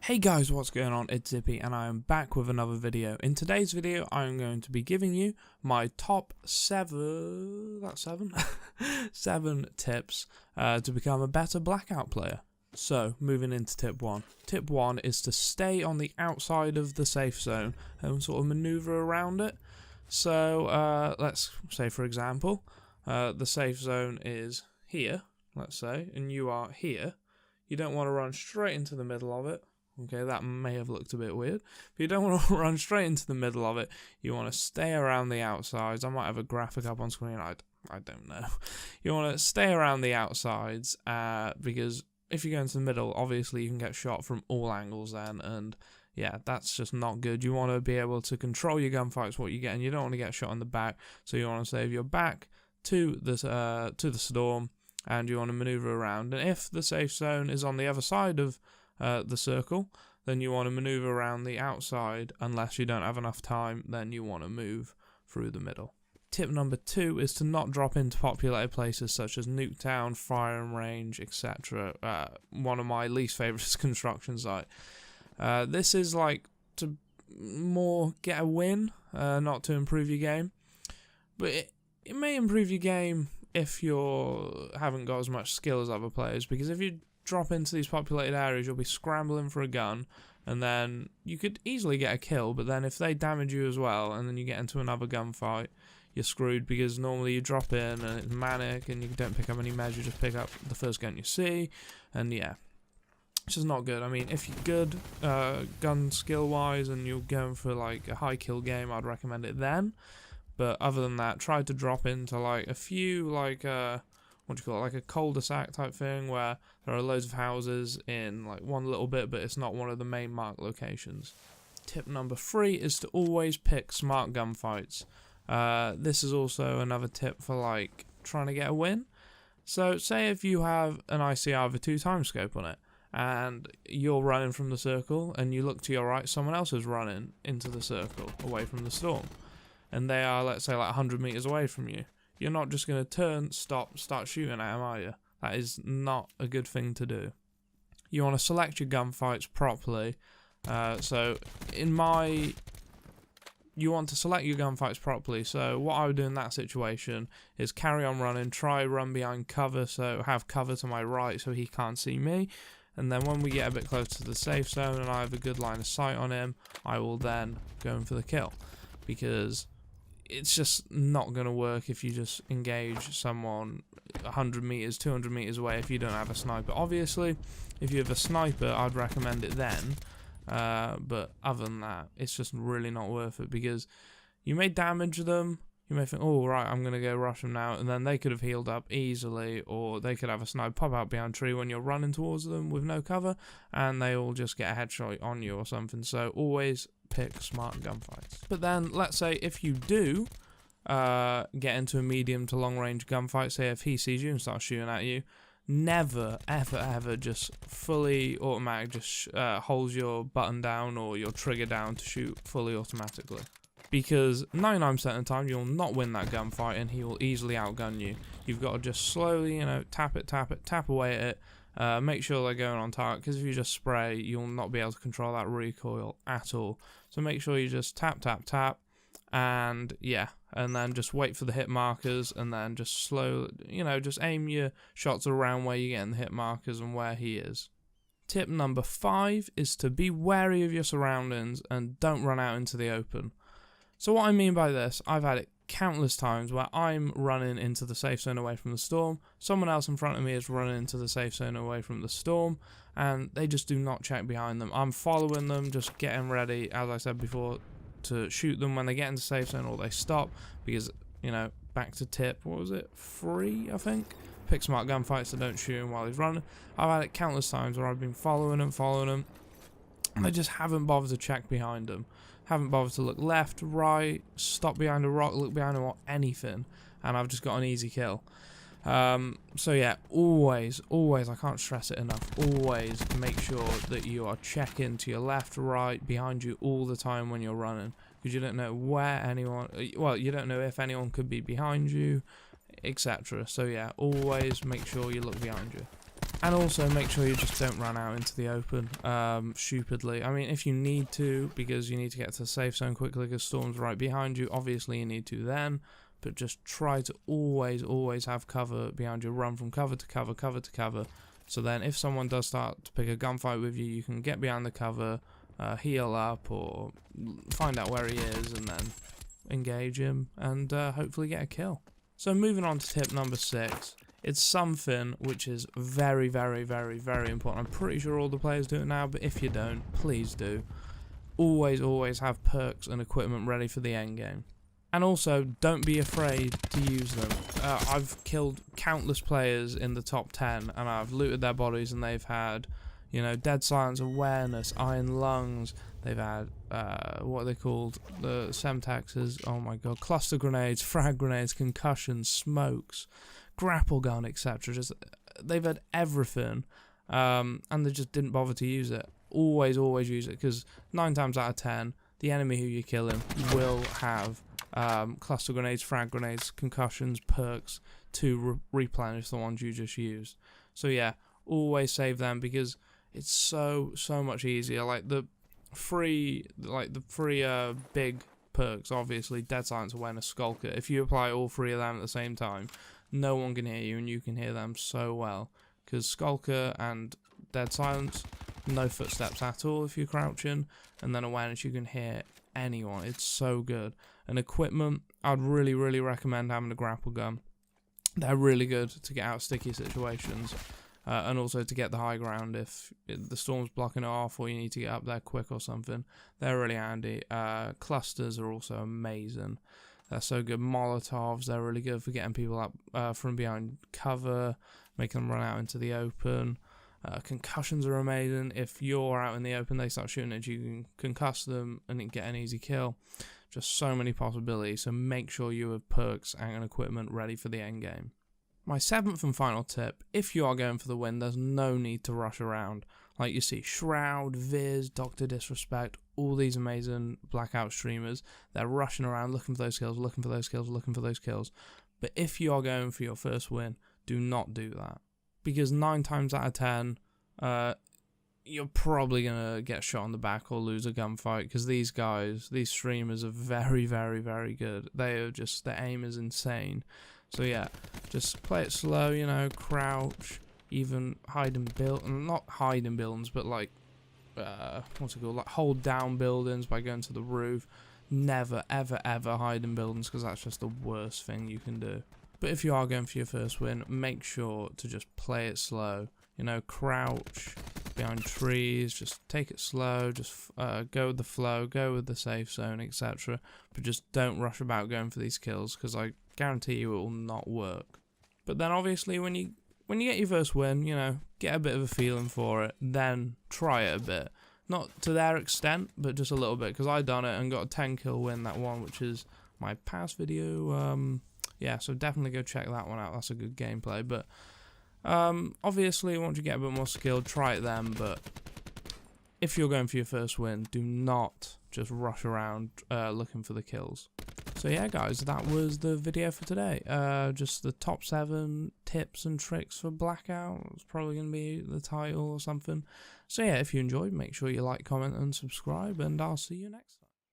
Hey guys, what's going on? It's Zippy and I am back with another video. In today's video, I'm going to be giving you my top 7 tips to become a better Blackout player. So, moving into tip 1. Tip 1 is to stay on the outside of the safe zone and sort of maneuver around it. So, let's say for example, the safe zone is here, let's say, and you are here. You don't want to run straight into the middle of it. Okay, that may have looked a bit weird. But you don't want to run straight into the middle of it. You want to stay around the outsides. I might have a graphic up on screen. I don't know. You want to stay around the outsides because if you go into the middle, obviously you can get shot from all angles then. And yeah, that's just not good. You want to be able to control your gunfights, what you get, and you don't want to get shot in the back. So you want to save your back to the storm, and you want to maneuver around. And if the safe zone is on the other side of the circle, then you want to maneuver around the outside. Unless you don't have enough time, then you want to move through the middle. Tip number 2 is to not drop into populated places such as Nuketown, Firing Range, etc. One of my least favourite is construction site. This is like to more get a win, not to improve your game. But it may improve your game if you haven't got as much skill as other players, because if you drop into these populated areas, you'll be scrambling for a gun, and then you could easily get a kill, but then if they damage you as well, and then you get into another gunfight, you're screwed, because normally you drop in and it's manic, and you don't pick up any meds, you just pick up the first gun you see, and yeah, it's just not good. I mean, if you're good gun skill wise, and you're going for like a high kill game, I'd recommend it then, but other than that, try to drop into like a few like like a cul-de-sac type thing, where there are loads of houses in like one little bit, but it's not one of the main marked locations. Tip number 3 is to always pick smart gunfights. This is also another tip for like trying to get a win. So say if you have an ICR with a 2 times scope on it, and you're running from the circle, and you look to your right, someone else is running into the circle away from the storm, and they are, let's say, like 100 meters away from you. You're not just going to turn, stop, start shooting at them, are you? That is not a good thing to do. You want to select your gunfights properly. You want to select your gunfights properly. So what I would do in that situation is carry on running, run behind cover, so have cover to my right so he can't see me. And then when we get a bit closer to the safe zone and I have a good line of sight on him, I will then go in for the kill. Because it's just not going to work if you just engage someone 100 meters, 200 meters away if you don't have a sniper. Obviously, if you have a sniper, I'd recommend it then. But other than that, it's just really not worth it, because you may damage them. You may think, oh, right, I'm going to go rush them now. And then they could have healed up easily, or they could have a sniper pop out behind a tree when you're running towards them with no cover, and they will just get a headshot on you or something. So always pick smart gunfights. But then, let's say if you do get into a medium to long range gunfight, say if he sees you and starts shooting at you, never ever just fully automatic just holds your button down or your trigger down to shoot fully automatically, because 99% of the time you'll not win that gunfight and he will easily outgun you. You've got to just slowly, tap away at it. Make sure they're going on target, because if you just spray, you'll not be able to control that recoil at all. So make sure you just tap, and yeah, and then just wait for the hit markers, and then just just aim your shots around where you're getting the hit markers and where he is. Tip number 5 is to be wary of your surroundings and don't run out into the open. So what I mean by this, I've had it countless times where I'm running into the safe zone away from the storm, someone else in front of me is running into the safe zone away from the storm, and they just do not check behind them. I'm following them, just getting ready, as I said before, to shoot them when they get into safe zone or they stop, because, back to tip, what was it, 3, I think? Pick smart gunfights, so don't shoot him while he's running. I've had it countless times where I've been following them, and they just haven't bothered to check behind them. Haven't bothered to look left, right, stop behind a rock, look behind him, or anything, and I've just got an easy kill. So yeah, always, I can't stress it enough, always make sure that you are checking to your left, right, behind you all the time when you're running, because you don't know you don't know if anyone could be behind you, etc. So yeah, always make sure you look behind you. And also make sure you just don't run out into the open stupidly. I mean, if you need to, because you need to get to the safe zone quickly because storm's right behind you, obviously you need to then. But just try to always have cover behind you. Run from cover to cover, cover to cover. So then if someone does start to pick a gunfight with you, you can get behind the cover, heal up, or find out where he is, and then engage him, and hopefully get a kill. So moving on to tip number 6. It's something which is very important. I'm pretty sure all the players do it now, but if you don't, please do. Always have perks and equipment ready for the end game. And also, don't be afraid to use them. I've killed countless players in the top 10, and I've looted their bodies, and they've had, you know, dead silence awareness, iron lungs. They've had, what are they called? The Semtexes, oh my god, cluster grenades, frag grenades, concussions, smokes, grapple gun, etc. Just, they've had everything, and they just didn't bother to use it. Always use it, because 9 times out of 10, the enemy who you're killing will have cluster grenades, frag grenades, concussions, perks to replenish the ones you just used. So yeah, always save them, because it's so much easier. Like the three big perks, obviously dead silence, awareness, skulker. If you apply all 3 of them at the same time, no one can hear you, and you can hear them so well, because skulker and dead silence, no footsteps at all if you're crouching, and then awareness, you can hear anyone. It's so good. And equipment, I'd really recommend having a grapple gun. They're really good to get out of sticky situations, and also to get the high ground if the storm's blocking it off, or you need to get up there quick or something. They're really handy. Clusters are also amazing. They're so good. Molotovs, they're really good for getting people up from behind cover, making them run out into the open. Concussions are amazing. If you're out in the open, they start shooting at you, you can concuss them and get an easy kill. Just so many possibilities, so make sure you have perks and equipment ready for the end game. My 7th and final tip, if you are going for the win, there's no need to rush around. Like you see Shroud, Viz, Dr. Disrespect, all these amazing Blackout streamers, they're rushing around looking for those kills, looking for those kills. But if you are going for your first win, do not do that. Because 9 times out of 10, you're probably going to get shot in the back or lose a gunfight, because these guys, these streamers are very good. They are just, their aim is insane. So yeah, just play it slow, you know, crouch, even hide and build, not hide in buildings, but like, what's it called, like hold down buildings by going to the roof. Never ever hide in buildings, because that's just the worst thing you can do. But if you are going for your first win, make sure to just play it slow. You know, crouch behind trees, just take it slow, just go with the flow, go with the safe zone, etc. But just don't rush about going for these kills, because I guarantee you it will not work. But then obviously when you get your first win, you know, get a bit of a feeling for it, then try it a bit. Not to their extent, but just a little bit, because I done it and got a 10 kill win, that one, which is my past video. Yeah, so definitely go check that one out. That's a good gameplay. But obviously, once you get a bit more skilled, try it then. But if you're going for your first win, do not just rush around looking for the kills. So yeah, guys, that was the video for today. Just the top 7 tips and tricks for Blackout. It's probably going to be the title or something. So yeah, if you enjoyed, make sure you like, comment, and subscribe. And I'll see you next time.